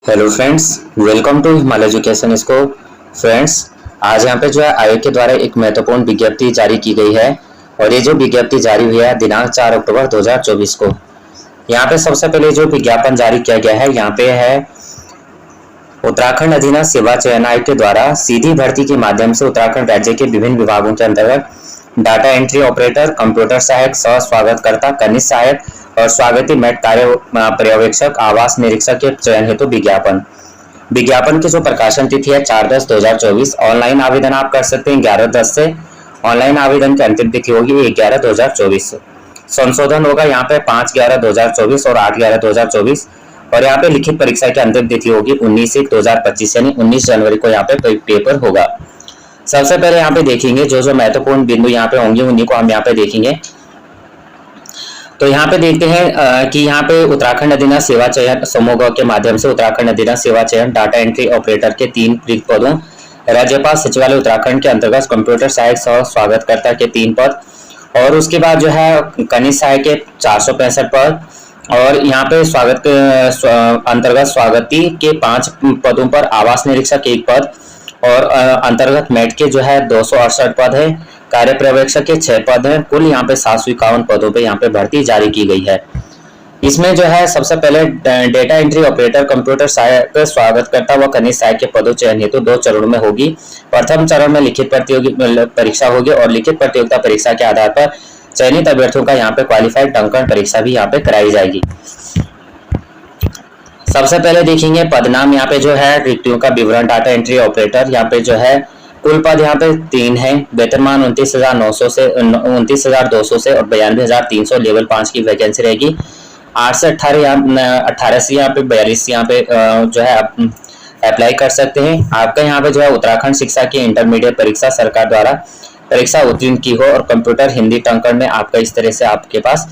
Hello friends, welcome to Himalaya education school. Friends, आज यहाँ पे जो है आयोग के द्वारा एक महत्वपूर्ण विज्ञप्ति जारी की गई है और ये जो विज्ञप्ति जारी हुई है दिनांक 4 अक्टूबर 2024 को। यहाँ पे सबसे पहले जो विज्ञापन जारी किया गया है यहाँ पे है उत्तराखंड अधीनस्थ सेवा चयन आयोग के द्वारा सीधी भर्ती के माध्यम से उत्तराखंड राज्य के विभिन्न विभागों के अंतर्गत डाटा एंट्री ऑपरेटर, कंप्यूटर सहायक, सह स्वागतकर्ता, कनिष्ठ सहायक और स्वागती मैट कार्य पर्यवेक्षक, आवास निरीक्षक के चयन हेतु विज्ञापन की जो प्रकाशन तिथि है 4/10/2024। ऑनलाइन आवेदन आप कर सकते हैं 11/10 से। ऑनलाइन आवेदन की अंतिम तिथि होगी 1/11/2024। संशोधन होगा यहाँ पे 5/11/2024 और 8/11/2024 और यहाँ पे लिखित परीक्षा की अंतिम तिथि होगी 19/1/2025 यानी 19 जनवरी को यहाँ पे पेपर होगा। सबसे पहले यहाँ पे देखेंगे जो महत्वपूर्ण बिंदु यहाँ पे होंगे उन्हीं को हम यहाँ पे देखेंगे। तो यहाँ पे देखते हैं कि यहाँ पे उत्तराखंड अधीनस्थ सेवा चयन समूह के माध्यम से उत्तराखंड अधीनस्थ सेवा चयन डाटा एंट्री ऑपरेटर के 3 रिक्त पदों, राज्यपाल सचिवालय उत्तराखंड के अंतर्गत कंप्यूटर सहायक सह स्वागतकर्ता के 3 पद और उसके बाद जो है कनिष्ठ सहायक के 465 पद और यहाँ पे अंतर्गत स्वागती के 5 पदों पर आवास निरीक्षक 1 पद और अंतर्गत मैट के जो है 268 पद है, कार्य पर्यवेक्षक के 6 पद हैं। कुल यहाँ पे 751 पदों पे यहाँ पे भर्ती जारी की गई है। इसमें जो है सबसे पहले डेटा एंट्री ऑपरेटर, कंप्यूटर सहायक, स्वागतकर्ता व कनिष्ठ सहायक के पदों चयन हेतु 2 चरणों में होगी। प्रथम चरण में लिखित परीक्षा होगी और लिखित प्रतियोगिता परीक्षा के आधार पर चयनित अभ्यर्थियों का यहाँ पे क्वालिफाइड टंकण परीक्षा भी यहाँ पे कराई जाएगी। सबसे पहले देखेंगे पद नाम। यहाँ पे जो है रिक्तियों का विवरण, डाटा एंट्री ऑपरेटर यहाँ पे जो है कुल पद यहाँ पे 3 है। वेतनमान 29,900 से 29,200 से और 92,300 लेवल 5 की वैकेंसी रहेगी। 8 से 18 से यहाँ पे 42 यहाँ पे जो है अप्लाई कर सकते हैं। आपका यहाँ पे जो है उत्तराखंड शिक्षा की इंटरमीडिएट परीक्षा सरकार द्वारा परीक्षा उत्तीर्ण की हो और कंप्यूटर हिंदी टंकण में आपका इस तरह से आपके पास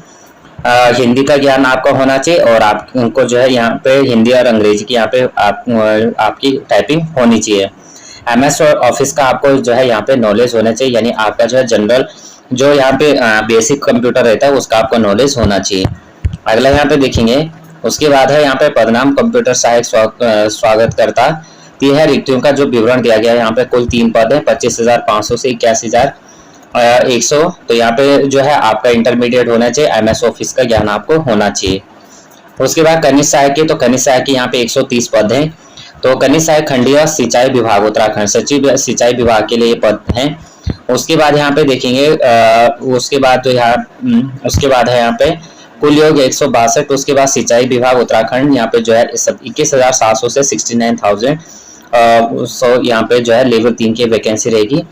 हिंदी का ज्ञान आपका होना चाहिए और आपको जो है यहाँ पे हिंदी और अंग्रेजी की यहाँ पे आपकी टाइपिंग होनी चाहिए। MS ऑफिस का आपको जो है यहाँ पे नॉलेज होना चाहिए, यानी आपका जो है जनरल जो यहाँ पे बेसिक कंप्यूटर रहता है उसका आपको नॉलेज होना चाहिए। अगला यहाँ पे देखेंगे, उसके बाद है यहाँ पे पदनाम कंप्यूटर सहायक स्वागतकर्ता। यह है रिक्तियों का जो विवरण दिया गया है। यहाँ पे कुल 3 पद है, 25,500 से 81,100। तो यहाँ पे जो है आपका इंटरमीडिएट होना चाहिए, MS ऑफिस का ज्ञान आपको होना चाहिए। उसके बाद कनिष्ठ सहायक की, तो कनिष्ठ सहायक की यहाँ पे 130 पद हैं। तो कनिष्ठ सहायक खंडीय सिंचाई विभाग उत्तराखंड सचिव सिंचाई विभाग के लिए पद हैं। उसके बाद यहाँ पे देखेंगे उसके बाद है यहाँ पे कुल योग 162। उसके बाद सिंचाई विभाग उत्तराखंड यहाँ पे जो है 21,700 से 69,100 यहाँ पे जो है लेवल 3 की वैकेंसी रहेगी।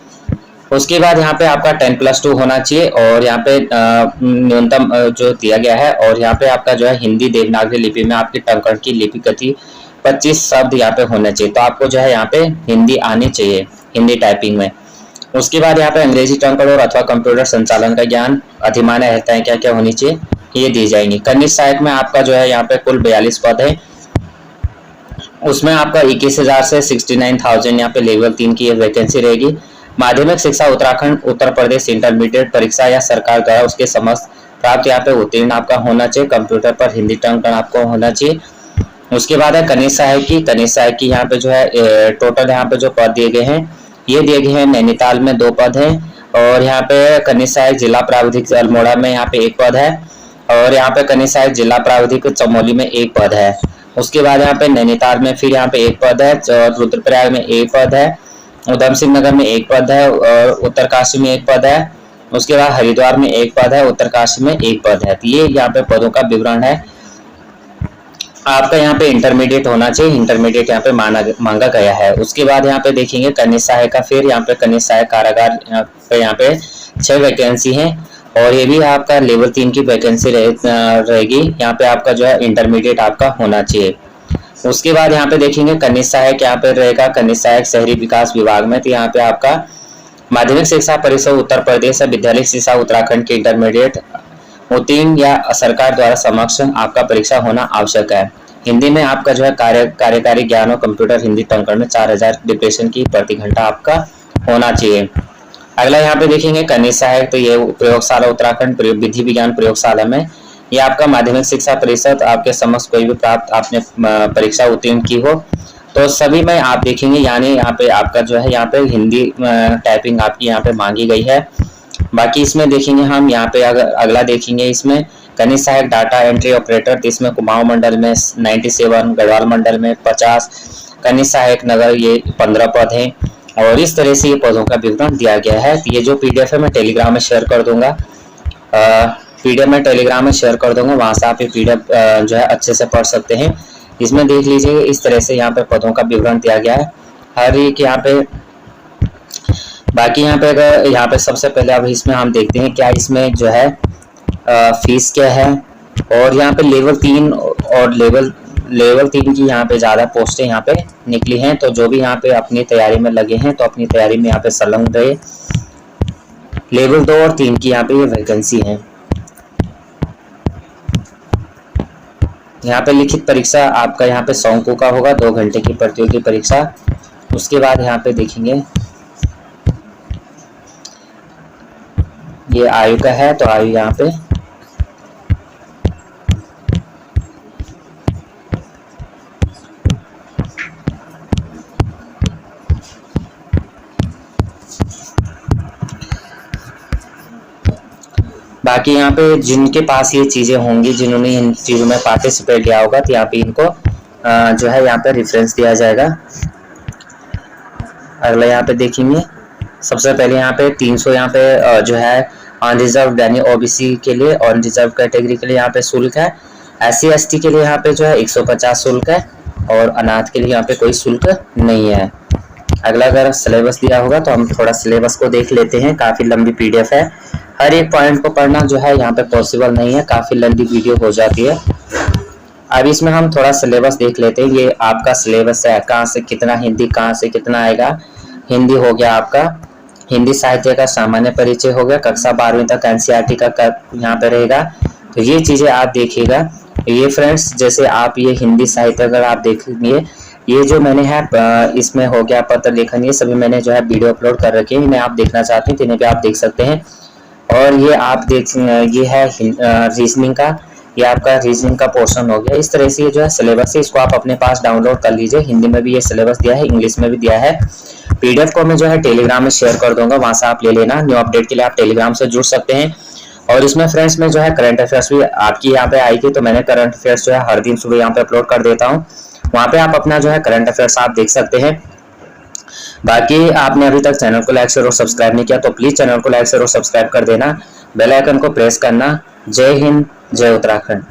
उसके बाद यहाँ पे आपका 10+2 होना चाहिए और यहाँ पे न्यूनतम जो दिया गया है और यहाँ पे आपका जो है हिंदी देवनागरी लिपि में आपकी टंकण की लिपि गति 25 शब्द यहाँ पे होने चाहिए। तो आपको जो है यहाँ पे हिंदी आनी चाहिए, हिंदी टाइपिंग में। उसके बाद यहाँ पे अंग्रेजी टंकण और अथवा कंप्यूटर संचालन का ज्ञान, अधिमान्य रहता क्या क्या होनी चाहिए ये दी जाएंगी। कनिष्ठ सहायक में आपका जो है यहाँ पे कुल 42 पद है। उसमें आपका 21,000 से 69,000 यहाँ पे लेवल 3 की वैकेंसी रहेगी। माध्यमिक शिक्षा उत्तराखंड उत्तर प्रदेश इंटरमीडिएट परीक्षा या सरकार द्वारा उसके समस्त प्राप्त यहाँ पे उत्तीर्ण आपका होना चाहिए। कंप्यूटर पर हिंदी टंकण आपको होना चाहिए। उसके बाद है कनिष्ठ सहायक की। कनिष्ठ सहायक की यहाँ पे जो है टोटल यहाँ पे जो पद दिए गए हैं ये दिए गए हैं। नैनीताल में 2 पद हैं और यहाँ पे कनिष्ठ सहायक जिला प्राविधिक अल्मोड़ा में यहाँ पे 1 पद है और यहाँ पे कनिष्ठ सहायक जिला प्राविधिक चमोली में 1 पद है। उसके बाद यहाँ पे नैनीताल में फिर यहाँ पे 1 पद है और रुद्रप्रयाग में 1 पद है, उधम सिंह नगर में 1 पद है और उत्तरकाशी में 1 पद है। उसके बाद हरिद्वार में 1 पद है, उत्तरकाशी में 1 पद है। तो ये यहाँ पे पदों का विवरण है। आपका यहाँ पे इंटरमीडिएट होना चाहिए, इंटरमीडिएट यहाँ पे मांगा गया है। उसके बाद यहाँ पे देखेंगे कनिष्ठ सहायक का, फिर यहाँ पे कनिष्ठ सहायक कारागार यहाँ पे 6 वैकेंसी है और ये भी आपका लेवल 3 की वैकेंसी रहेगी। यहाँ पे आपका जो है इंटरमीडिएट आपका होना चाहिए। उसके बाद यहाँ पे देखेंगे कनिष्ठ सहायक यहाँ पे रहेगा कनिष्ठ सहायक शहरी विकास विभाग में। तो यहाँ पे आपका माध्यमिक शिक्षा परिषद उत्तर प्रदेश विद्यालय शिक्षा उत्तराखंड के इंटरमीडिएट उत्तीर्ण या सरकार द्वारा समक्ष आपका परीक्षा होना आवश्यक है। हिंदी में आपका जो है कार्यकारी ज्ञान और कंप्यूटर हिंदी टंकण में 4,000 डिप्रेशन की प्रति घंटा आपका होना चाहिए। अगला यहाँ पे देखेंगे कनिष्ठ सहायक। तो ये प्रयोगशाला उत्तराखंड विधि विज्ञान प्रयोगशाला में ये आपका माध्यमिक शिक्षा परिषद आपके समक्ष कोई भी प्राप्त आपने परीक्षा उत्तीर्ण की हो तो सभी में आप देखेंगे, यानी यहाँ पे आपका जो है यहाँ पे हिंदी टाइपिंग आपकी यहाँ पे मांगी गई है। बाकी इसमें देखेंगे हम यहाँ पे अगर अगला देखेंगे, इसमें कनिष्ठ सहायक डाटा एंट्री ऑपरेटर, तो इसमें कुमाऊं मंडल में 97, गढ़वाल मंडल में 50, कनिष्ठ सहायक नगर ये 15 पद हैं। और इस तरह से ये पदों का विवरण दिया गया है। तो ये जो पीडीएफ है मैं टेलीग्राम में शेयर कर दूंगा, पीडीएफ में टेलीग्राम में शेयर कर दूंगा, वहां से आप ये पीडीएफ जो है अच्छे से पढ़ सकते हैं। इसमें देख लीजिए इस तरह से यहाँ पे पदों का विवरण दिया गया है हर एक यहाँ पे। बाकी यहाँ पे अगर यहाँ पे सबसे पहले अब इसमें हम देखते हैं क्या इसमें जो है फीस क्या है। और यहाँ पे लेवल 3 और लेवल 3 की यहाँ पे ज़्यादा पोस्टें यहाँ पे निकली हैं, तो जो भी यहाँ पे अपनी तैयारी में लगे हैं तो अपनी तैयारी में यहाँ पे संलग्न रहे। लेवल 2 और 3 की यहाँ पे ये वैकेंसी है। यहाँ पे लिखित परीक्षा आपका यहाँ पे 100 अंकों का होगा, 2 घंटे की प्रतियोगी परीक्षा। उसके बाद यहाँ पे देखेंगे ये आयु का है, तो आयु यहाँ पे बाकी यहाँ पे जिनके पास ये चीज़ें होंगी, जिन्होंने इन चीज़ों में पार्टिसिपेट किया होगा, तो यहाँ पे इनको जो है यहाँ पे रेफरेंस दिया जाएगा। अगला यहाँ पे देखेंगे सबसे पहले यहाँ पे 300 यहाँ पे जो है अनरिजर्व यानी ओबीसी के लिए और अनरिजर्व कैटेगरी के लिए यहाँ पे शुल्क है। SC ST के लिए यहाँ पे जो है 150 शुल्क है और अनाथ के लिए यहाँ पे कोई शुल्क नहीं है। अगला अगर सिलेबस दिया होगा तो हम थोड़ा सिलेबस को देख लेते हैं। काफ़ी लंबी पीडीएफ है, हर एक पॉइंट को पढ़ना जो है यहाँ पे पॉसिबल नहीं है, काफ़ी लंबी वीडियो हो जाती है। अब इसमें हम थोड़ा सिलेबस देख लेते हैं। ये आपका सिलेबस है, कहाँ से कितना हिंदी, कहाँ से कितना आएगा। हिंदी हो गया आपका, हिंदी साहित्य का सामान्य परिचय हो गया, कक्षा 12वीं तक NCERT का यहाँ पे रहेगा। तो ये चीज़ें आप देखिएगा। ये फ्रेंड्स जैसे आप ये हिंदी साहित्य अगर आप देखेंगे, ये जो मैंने है इसमें हो गया पत्र लेखन, ये सभी मैंने जो है वीडियो अपलोड कर रखी है, इन्हें आप देखना चाहते हैं तो इन्हें भी आप देख सकते हैं। और ये आप देख ये है रीजनिंग का, ये आपका रीजनिंग का पोर्शन हो गया। इस तरह से ये जो है सिलेबस है, इसको आप अपने पास डाउनलोड कर लीजिए। हिंदी में भी ये सिलेबस दिया है, इंग्लिश में भी दिया है। पीडीएफ को मैं जो है टेलीग्राम में शेयर कर दूंगा, वहां से आप ले लेना। न्यू अपडेट के लिए आप टेलीग्राम से जुड़ सकते हैं। और इसमें फ्रेंड्स में जो है करंट अफेयर्स भी आपकी यहाँ पे आएगी, तो मैंने करंट अफेयर्स जो है हर दिन सुबह यहाँ पे अपलोड कर देता हूँ, वहाँ पे आप अपना जो है करंट अफेयर्स आप देख सकते हैं। बाकी आपने अभी तक चैनल को लाइक शेयर और सब्सक्राइब नहीं किया तो प्लीज चैनल को लाइक शेयर और सब्सक्राइब कर देना, बेल आइकन को प्रेस करना। जय हिंद, जय उत्तराखंड।